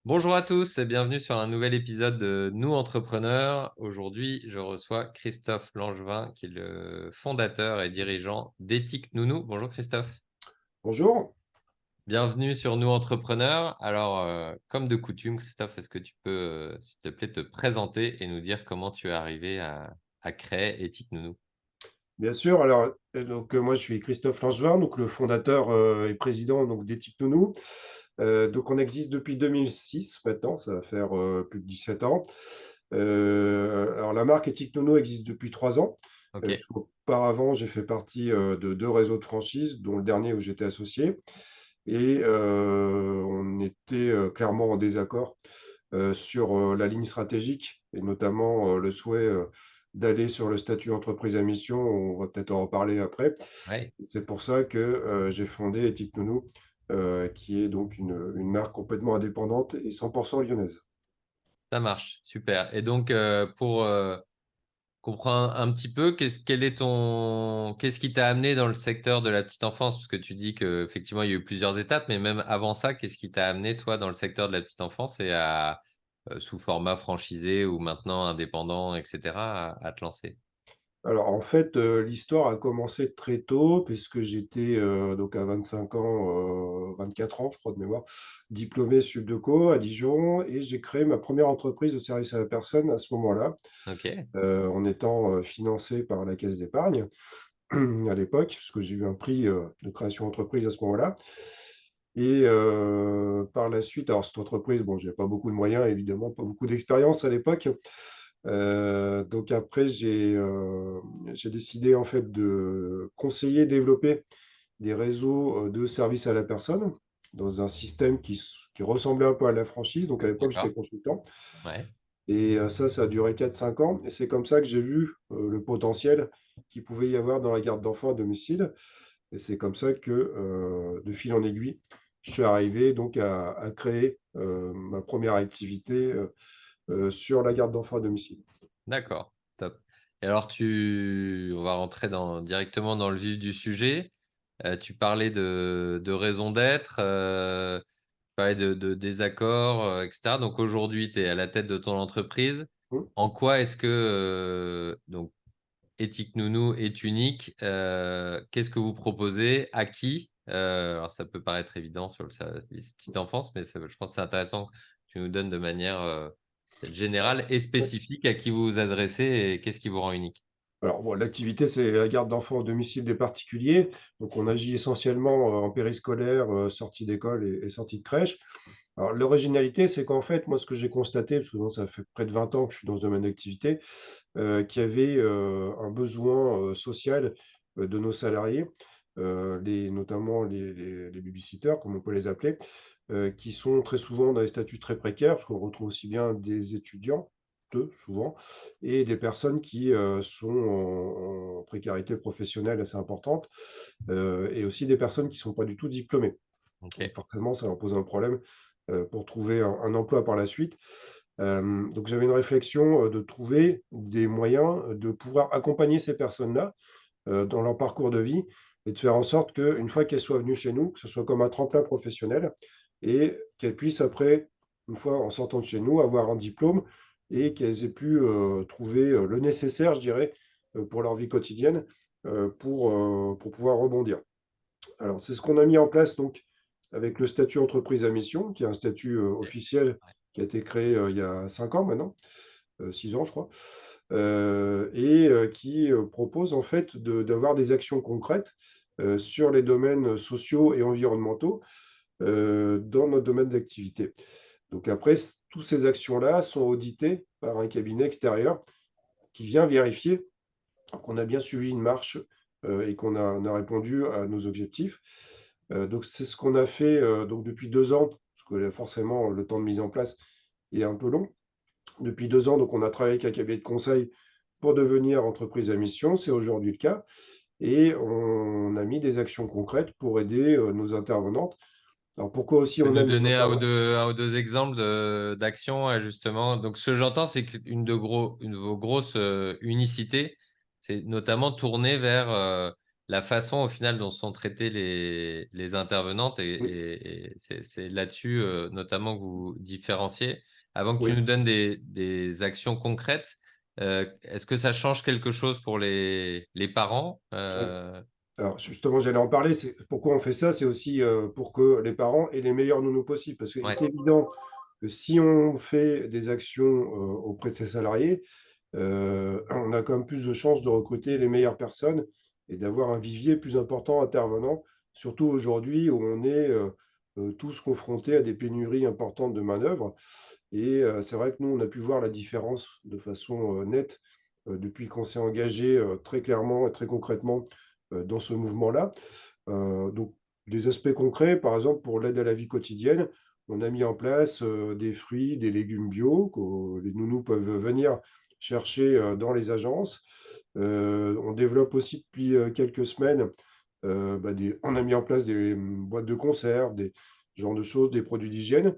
Bonjour à tous et bienvenue sur un nouvel épisode de Nous Entrepreneurs. Aujourd'hui, je reçois Christophe Langevin, qui est le fondateur et dirigeant d'Ethique Nounou. Bonjour Christophe. Bonjour. Bienvenue sur Nous Entrepreneurs. Alors, comme de coutume, Christophe, est-ce que tu peux, s'il te plaît, te présenter et nous dire comment tu es arrivé à créer Ethique Nounou? Bien sûr, alors, moi je suis Christophe Langevin, donc le fondateur, et président donc d'Ethique Nounou. Donc on existe depuis 2006 maintenant, ça va faire, plus de 17 ans. Alors la marque Ethique Nounou existe depuis 3 ans, Ok, puisqu'auparavant j'ai fait partie, de 2 réseaux de franchise, dont le dernier où j'étais associé et on était, clairement en désaccord sur, la ligne stratégique et notamment, le souhait, d'aller sur le statut entreprise à mission. On va peut-être en reparler après. ouais, C'est pour ça que, j'ai fondé Ethique Nounou, qui est donc une marque complètement indépendante et 100 lyonnaise. ça marche, super. Et donc, pour comprendre un petit peu, qu'est-ce qui t'a amené dans le secteur de la petite enfance? Parce que tu dis qu'effectivement, il y a eu plusieurs étapes, mais même avant ça, qu'est-ce qui t'a amené, toi, dans le secteur de la petite enfance et sous format franchisé ou maintenant indépendant, etc., à te lancer? Alors en fait, l'histoire a commencé très tôt puisque j'étais, donc à 25 ans, 24 ans je crois de mémoire, diplômé Subdeco à Dijon et j'ai créé ma première entreprise de service à la personne à ce moment-là, Ok, en étant, financé par la caisse d'épargne à l'époque, parce que j'ai eu un prix, de création d'entreprise à ce moment-là et par la suite alors cette entreprise, bon, j'avais pas beaucoup de moyens évidemment, pas beaucoup d'expérience à l'époque. Donc après j'ai décidé en fait de conseiller, développer des réseaux, de services à la personne dans un système qui ressemblait un peu à la franchise. Donc à l'époque, j'étais d'accord. consultant Ouais, et ça a duré 4 5 ans et c'est comme ça que j'ai vu, le potentiel qu'il pouvait y avoir dans la garde d'enfants à domicile et c'est comme ça que, de fil en aiguille, je suis arrivé donc à créer, ma première activité, sur la garde d'enfants à domicile. d'accord, top. Et alors, on va rentrer directement dans le vif du sujet. Tu parlais de raison d'être, tu parlais de désaccords, etc. Donc aujourd'hui, tu es à la tête de ton entreprise. Mmh. En quoi est-ce que donc Éthique Nounou est unique? Qu'est-ce que vous proposez? À qui? Alors ça peut paraître évident sur le service petite enfance, mais je pense que c'est intéressant que tu nous donnes de manière peut-être générale et Ouais. spécifique à qui vous vous adressez et qu'est-ce qui vous rend unique? Alors bon, l'activité, c'est la garde d'enfants au domicile des particuliers. Donc on agit essentiellement, en périscolaire, sortie d'école et sortie de crèche. Alors l'originalité, c'est qu'en fait, moi, ce que j'ai constaté, parce que bon, ça fait près de 20 ans que je suis dans ce domaine d'activité, qu'il y avait, un besoin, social, de nos salariés, notamment les baby-sitters, comme on peut les appeler, qui sont très souvent dans des statuts très précaires, parce qu'on retrouve aussi bien des étudiants, eux, souvent, et des personnes qui, sont en précarité professionnelle assez importante, et aussi des personnes qui ne sont pas du tout diplômées. Ok, Donc forcément, ça leur pose un problème, pour trouver un emploi par la suite. Donc j'avais une réflexion, de trouver des moyens, de pouvoir accompagner ces personnes-là, dans leur parcours de vie et de faire en sorte qu'une fois qu'elles soient venues chez nous, que ce soit comme un tremplin professionnel et qu'elles puissent après, une fois en sortant de chez nous, avoir un diplôme et qu'elles aient pu, trouver, le nécessaire, je dirais, pour leur vie quotidienne, pour pouvoir rebondir. Alors c'est ce qu'on a mis en place donc avec le statut entreprise à mission, qui est un statut, ok, officiel qui a été créé, il y a 5 ans maintenant, 6 ans je crois, et qui, propose en fait d'avoir des actions concrètes, sur les domaines sociaux et environnementaux, dans notre domaine d'activité. Donc après tous ces actions-là sont auditées par un cabinet extérieur qui vient vérifier qu'on a bien suivi une marche, et qu'on a répondu à nos objectifs. Donc c'est ce qu'on a fait, donc depuis 2 ans, parce que forcément le temps de mise en place est un peu long. Depuis 2 ans, donc on a travaillé avec un cabinet de conseil pour devenir entreprise à mission, c'est aujourd'hui le cas et on a mis des actions concrètes pour aider, nos intervenantes. Alors pourquoi aussi peux on nous aime nos donner intervenantes? un ou deux exemples d'actions, justement. Donc, ce que j'entends, c'est une de vos grosses unicités, c'est notamment tourner vers la façon au final dont sont traitées les intervenantes Oui, et c'est là-dessus notamment que vous différenciez. Avant que tu oui. nous donnes des actions concrètes, est-ce que ça change quelque chose pour les parents? Oui. Alors justement, j'allais en parler, c'est pourquoi on fait ça, c'est aussi, pour que les parents aient les meilleurs nounous possibles. Parce qu'il Ouais, est évident que si on fait des actions, auprès de ses salariés, on a quand même plus de chances de recruter les meilleures personnes et d'avoir un vivier plus important intervenant. Surtout aujourd'hui où on est, tous confrontés à des pénuries importantes de main-d'œuvre et c'est vrai que nous, on a pu voir la différence de façon, nette, depuis qu'on s'est engagé, très clairement et très concrètement, dans ce mouvement-là. Donc des aspects concrets, par exemple, pour l'aide à la vie quotidienne, on a mis en place, des fruits, des légumes bio que les nounous peuvent venir chercher, dans les agences. On développe aussi depuis, quelques semaines, on a mis en place des, boîtes de conserve, des genres de choses, des produits d'hygiène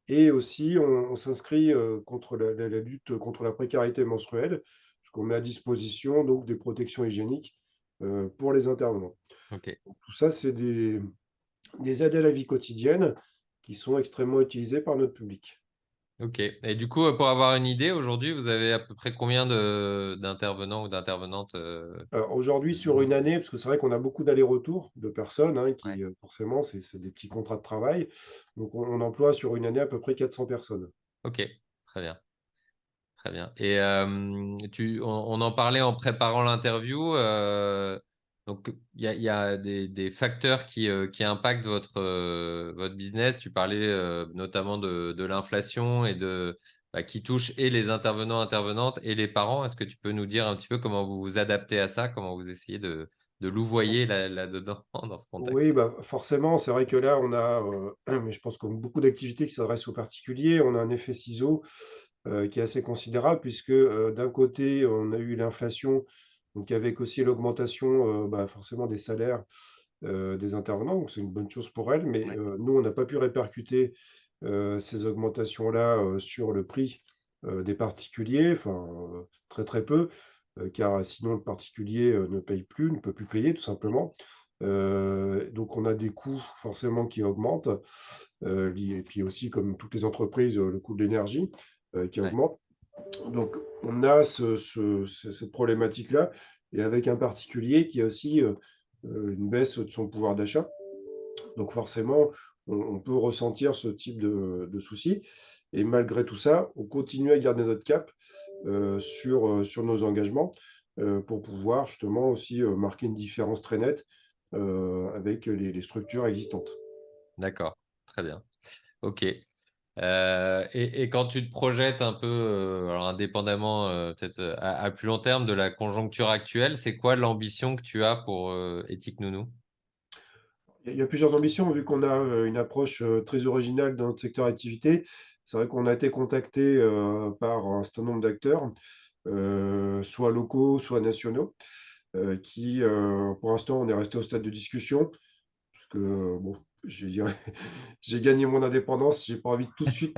et aussi on s'inscrit, contre la lutte contre la précarité menstruelle, puisqu'on met à disposition donc des protections hygiéniques, pour les intervenants. ok. Tout ça, c'est des aides à la vie quotidienne qui sont extrêmement utilisées par notre public. Ok. Et du coup, pour avoir une idée, aujourd'hui, vous avez à peu près combien d'intervenants ou d'intervenantes Alors aujourd'hui, de sur nounou? une année, parce que c'est vrai qu'on a beaucoup d'allers-retours de personnes, hein, Ouais. qui, forcément, c'est des petits contrats de travail. Donc on emploie sur une année à peu près 400 personnes. Ok, très bien. Très bien. Et on en parlait en préparant l'interview. Donc, il y a des facteurs qui impactent votre business. Tu parlais notamment de l'inflation et qui touche et les intervenants, intervenantes et les parents. Est-ce que tu peux nous dire un petit peu comment vous vous adaptez à ça, comment vous essayez de louvoyer là-dedans dans ce Oui, contexte? bah, forcément, c'est vrai que là, on a, mais je pense comme beaucoup d'activités qui s'adressent aux particuliers, on a un effet ciseau, qui est assez considérable puisque, d'un côté, on a eu l'inflation, donc avec aussi l'augmentation, forcément des salaires, des intervenants, donc c'est une bonne chose pour elles. Mais, Ouais, nous, on n'a pas pu répercuter, ces augmentations-là, sur le prix, des particuliers, enfin, très, très peu, car sinon le particulier, ne paye plus, ne peut plus payer tout simplement. Donc on a des coûts forcément qui augmentent, liés et puis aussi comme toutes les entreprises, le coût de l'énergie, qui ouais, augmente. Donc on a cette problématique-là et avec un particulier qui a aussi, une baisse de son pouvoir d'achat. Donc forcément, on peut ressentir ce type de soucis et malgré tout ça, on continue à garder notre cap, sur nos engagements, pour pouvoir justement aussi, marquer une différence très nette, avec les structures existantes. d'accord. Très bien. Ok. Et quand tu te projettes un peu, alors indépendamment, peut-être à plus long terme de la conjoncture actuelle, c'est quoi l'ambition que tu as pour Éthique Nounou? Il y a plusieurs ambitions vu qu'on a, une approche, très originale dans notre secteur d'activité. C'est vrai qu'on a été contacté, par un certain nombre d'acteurs, soit locaux, soit nationaux, qui, pour l'instant, on est resté au stade de discussion parce que, bon, je dirais, j'ai gagné mon indépendance, j'ai pas envie tout de suite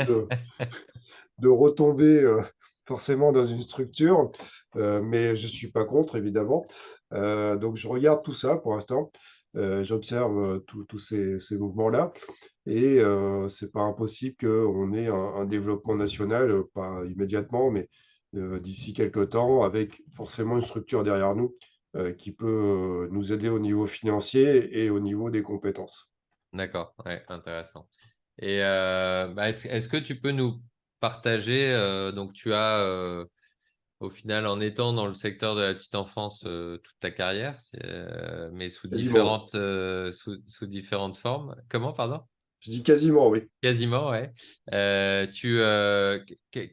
de retomber, forcément dans une structure, mais je suis pas contre évidemment. Donc je regarde tout ça pour l'instant, j'observe, tous ces mouvements-là et c'est pas impossible qu'on ait un développement national, pas immédiatement, mais d'ici quelque temps avec forcément une structure derrière nous, qui peut, nous aider au niveau financier et au niveau des compétences. D'accord, ouais, intéressant. Et est-ce que tu peux nous partager, donc tu as au final en étant dans le secteur de la petite enfance toute ta carrière, mais Quasiment, oui. sous différentes formes. Comment, pardon? Je dis quasiment, oui. Quasiment, ouais.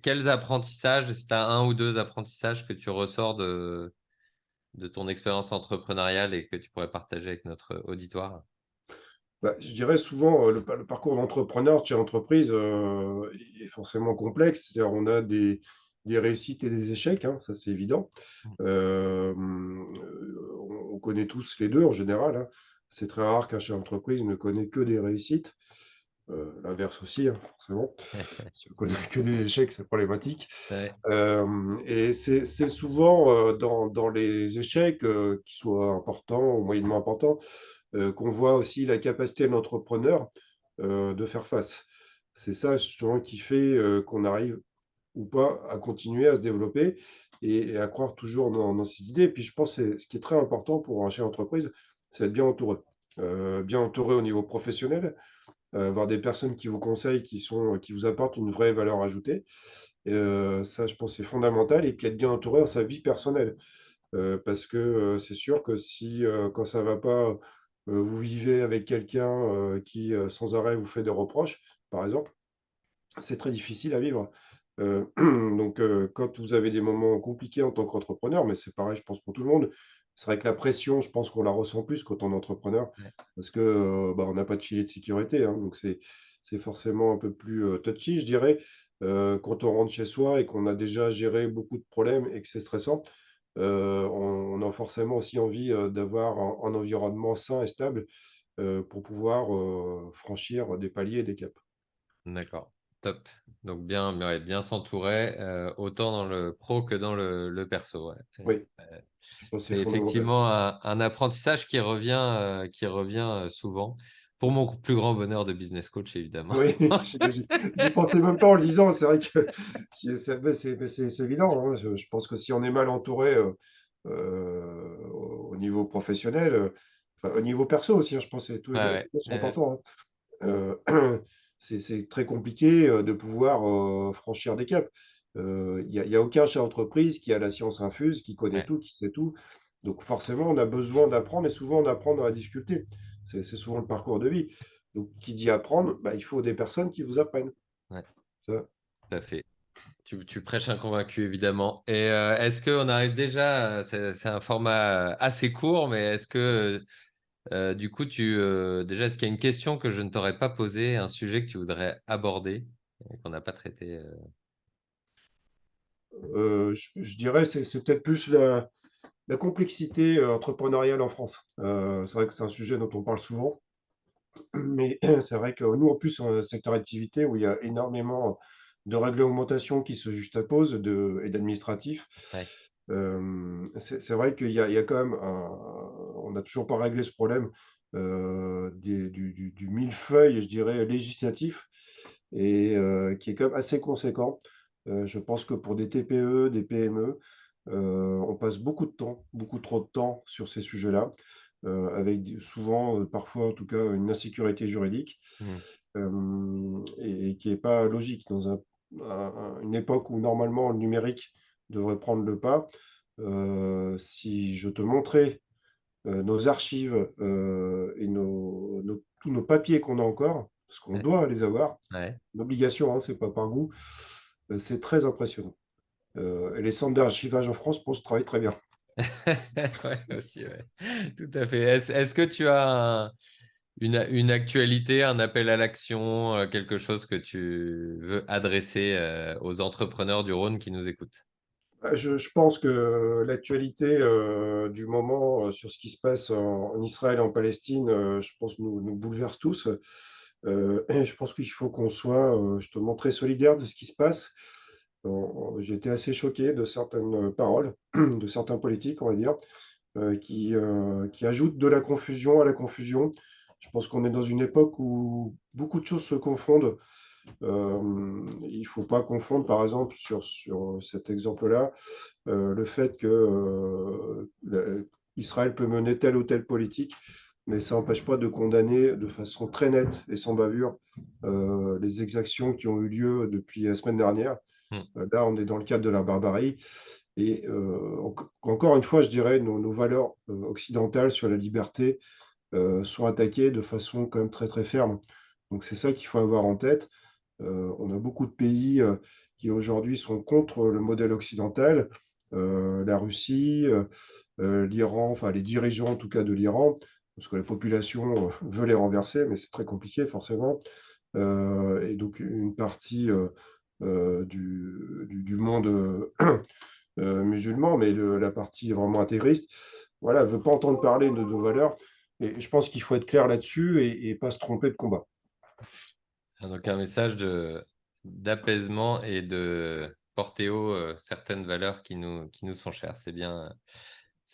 Quels apprentissages, si tu as un ou deux apprentissages que tu ressors de ton expérience entrepreneuriale et que tu pourrais partager avec notre auditoire? Bah, je dirais souvent, le parcours d'entrepreneur chez entreprise, est forcément complexe. C'est-à-dire on a des réussites et des échecs, hein, ça c'est évident. On connaît tous les 2 en général, hein. C'est très rare qu'un chef d'entreprise ne connaît que des réussites. L'inverse aussi, hein, forcément. Si on connaît que des échecs, c'est problématique. Ouais, Et c'est souvent, dans les échecs, qu'ils soient importants ou moyennement importants, qu'on voit aussi la capacité de l'entrepreneur, de faire face. C'est ça justement qui fait, qu'on arrive ou pas à continuer à se développer et à croire toujours dans ses idées. Et puis je pense que ce qui est très important pour un chef d'entreprise, c'est d'être bien entouré. Bien entouré au niveau professionnel, avoir des personnes qui vous conseillent, qui vous apportent une vraie valeur ajoutée. Ça, je pense, c'est fondamental et puis être bien entouré dans sa vie personnelle. Parce que, c'est sûr que si, quand ça va pas, vous vivez avec quelqu'un, qui, sans arrêt vous fait des reproches, par exemple, c'est très difficile à vivre. Donc, quand vous avez des moments compliqués en tant qu'entrepreneur, mais c'est pareil, je pense, pour tout le monde, c'est vrai que la pression, je pense qu'on la ressent plus quand on est entrepreneur ouais, parce que, bah, on n'a pas de filet de sécurité, hein, donc c'est forcément un peu plus, touchy, je dirais. Quand on rentre chez soi et qu'on a déjà géré beaucoup de problèmes et que c'est stressant, on a forcément aussi envie, d'avoir un environnement sain et stable, pour pouvoir, franchir des paliers et des caps. d'accord. Top. Donc bien, ouais, bien s'entourer, autant dans le pro que dans le perso. Ouais. Oui, Euh, je pense que c'est C'est fondamental. effectivement un apprentissage qui revient souvent. Pour mon plus grand bonheur de business coach, évidemment. Oui, j'y pensais même pas en le disant. C'est vrai que si c'est évident, hein. Je pense que si on est mal entouré, au niveau professionnel, enfin au niveau perso aussi, hein, je pense que tous Ouais, les ouais, deux sont ouais, importants, hein. C'est très compliqué, de pouvoir, franchir des caps. Il y a aucun chef d'entreprise qui a la science infuse, qui connaît ouais, tout, qui sait tout. Donc forcément, on a besoin d'apprendre et souvent on apprend dans la difficulté. C'est souvent le parcours de vie. Donc qui dit apprendre, bah, il faut des personnes qui vous apprennent. ouais, Ça, tout à fait. Tu prêches un convaincu, évidemment. Et est-ce qu'on arrive déjà, c'est un format assez court, mais est-ce que du coup, déjà, est-ce qu'il y a une question que je ne t'aurais pas posée, un sujet que tu voudrais aborder et qu'on n'a pas traité je dirais c'est peut-être plus la complexité, entrepreneuriale en France. C'est vrai que c'est un sujet dont on parle souvent, mais c'est vrai que nous, en plus, on a un secteur d'activité où il y a énormément de réglementations qui se juxtaposent et d'administratifs. Ouais, C'est vrai qu'il y a quand même on n'a toujours pas réglé ce problème, du millefeuille, je dirais, législatif et qui est quand même assez conséquent. Je pense que pour des TPE, des PME, on passe beaucoup de temps, beaucoup trop de temps sur ces sujets-là, avec souvent, parfois en tout cas, une insécurité juridique, hmm, et qui n'est pas logique dans une époque où normalement le numérique devrait prendre le pas. Si je te montrais nos archives, et tous nos papiers qu'on a encore, parce qu'on ouais, doit les avoir, ouais. une obligation, hein, c'est pas par goût, c'est très impressionnant. Et les centres d'archivage en France, je pense, travaillent très bien. Ouais, aussi, ouais. Tout à fait. Est-ce que tu as une actualité, un appel à l'action, quelque chose que tu veux adresser aux entrepreneurs du Rhône qui nous écoutent? Je pense que l'actualité, du moment, sur ce qui se passe en Israël et en Palestine, je pense nous bouleverse tous. Et je pense qu'il faut qu'on soit, justement très solidaires de ce qui se passe. J'ai été assez choqué de certaines paroles de certains politiques, on va dire, qui ajoutent de la confusion à la confusion. Je pense qu'on est dans une époque où beaucoup de choses se confondent. Il ne faut pas confondre, par exemple, sur cet exemple-là, le fait que Israël peut mener telle ou telle politique, mais ça n'empêche pas de condamner de façon très nette et sans bavure les exactions qui ont eu lieu depuis la semaine dernière. Hmm, Là, on est dans le cadre de la barbarie. Et encore une fois, je dirais, nos valeurs occidentales sur la liberté sont attaquées de façon quand même très très ferme. Donc c'est ça qu'il faut avoir en tête. On a beaucoup de pays qui aujourd'hui sont contre le modèle occidental, la Russie, l'Iran, enfin les dirigeants en tout cas de l'Iran, parce que la population veut les renverser, mais c'est très compliqué forcément. Et donc une partie du monde musulman, mais la partie vraiment intégriste, voilà, ne veut pas entendre parler de nos valeurs. Et je pense qu'il faut être clair là-dessus et pas se tromper de combat. Donc un message d'apaisement et de porter haut certaines valeurs qui nous sont chères. C'est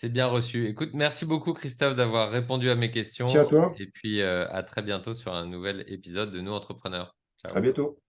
bien reçu. Écoute, merci beaucoup Christophe d'avoir répondu à mes Merci à questions toi. et puis à très bientôt sur un nouvel épisode de Nous Entrepreneurs. À Ciao. bientôt.